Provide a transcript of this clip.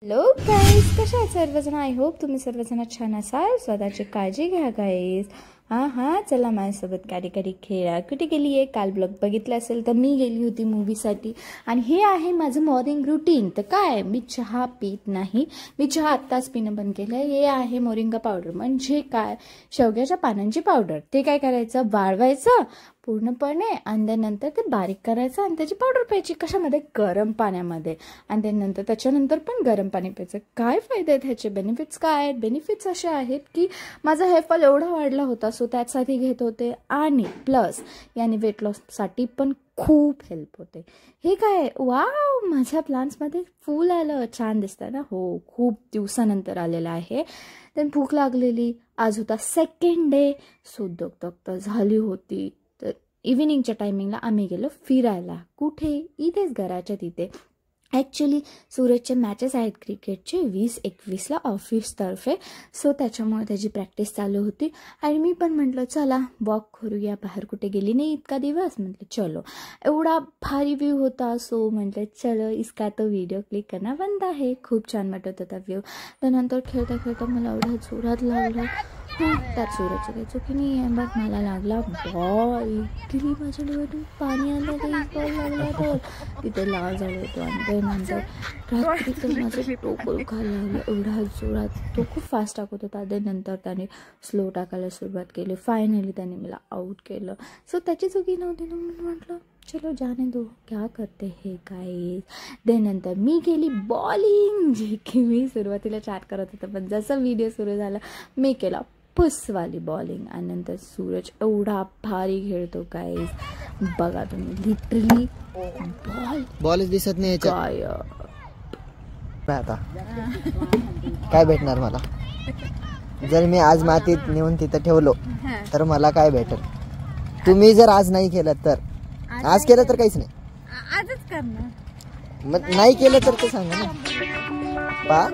Hello guys, कशा आहात सर्वजण? आय होप तुम्ही सर्वजण छान असाल. स्वतःची काळजी घ्या गाईज. हां चला माझ्यासोबत कधी खेळा. कुठे गेली आहे? काल ब्लॉग बघितला असेल तर मी गेली होती मूवीसाठी. आणि हे आहे माझं मॉर्निंग रुटीन. तर काय, मी चहा पित नाही. मी चहा आत्ताच पिणं बंद केलं. हे आहे मोरिंगा पावडर, म्हणजे काय, शेवग्याच्या पानांची पावडर. ते काय करायचं, वाळवायचं पूर्णपणे आणि त्यानंतर ते बारीक करायचं आणि त्याची पावडर प्यायची. कशामध्ये? गरम पाण्यामध्ये. आणि त्याच्यानंतर पण गरम पाणी प्यायचं. काय फायदे आहेत ह्याचे? बेनिफिट्स काय आहेत? बेनिफिट्स असे आहेत की माझा हेअरफॉल एवढा वाढला होता, सो त्यासाठी घेत होते. आणि प्लस याने वेट लॉससाठी पण खूप हेल्प होते. हे काय, वाव, माझ्या प्लांट्समध्ये फूल आलं. छान दिसतं ना? हो, खूप दिवसानंतर आलेलं आहे. then भूक लागलेली. आज होता सेकंड डे, सो दगदग झाली होती. तर इव्हिनिंगच्या टायमिंगला आम्ही गेलो फिरायला. कुठे? इथेच घराच्या तिथे. ॲक्च्युली सूरजचे मॅचेस आहेत क्रिकेटचे 20-21ला ऑफिसतर्फे. सो त्याच्यामुळे त्याची प्रॅक्टिस चालू होती. आणि मी पण म्हटलं चला वॉक करूया, बाहेर कुठे गेली नाही इतका दिवस. म्हटलं चलो, एवढा भारी व्ह्यू होता. सो म्हटलं चलो इसका तो व्हिडिओ क्लिक करणं बंद आहे. खूप छान वाटत होता व्ह्यू. त्यानंतर खेळता खेळता मला एवढा जोरात लागला. त्यात सूरजचं काही चुकी नाही आहे. बघ, मला लागला बॉल. गेली माझ्या डोळ्यातून पाणी आलं. बॉल लागला तर तिथे लाल झालं होतं. आणि त्यानंतर रात्री तर माझं डोकं दुखायला लागलं एवढा जोरात. तो खूप फास्ट टाकत होता. त्यानंतर त्याने स्लो टाकायला सुरुवात केली. फायनली त्याने मला आऊट केलं. सो त्याची चुकी नव्हती. म्हणून म्हटलं चलो जाने दो, क्या करते हे काय. त्यानंतर मी केली बॉलिंग, जे की मी सुरुवातीला चॅट करत होतं, पण जसं व्हिडिओ सुरू झाला मी केला पुसवाली बॉलिंग. आणि नंतर सूरज एवढा भारी खेळतो गाईज, बघा तुम्ही. लिटरली बॉलच दिसत नाही काय. आता काय भेटणार मला? जर मी आज मातीत नेऊन तिथं ठेवलो तर मला काय भेटेल? तुम्ही जर आज नाही केलं तर, आज केलं तर काहीच नाही. आजच करणार, मग नाही केलं तर ते सांगा ना.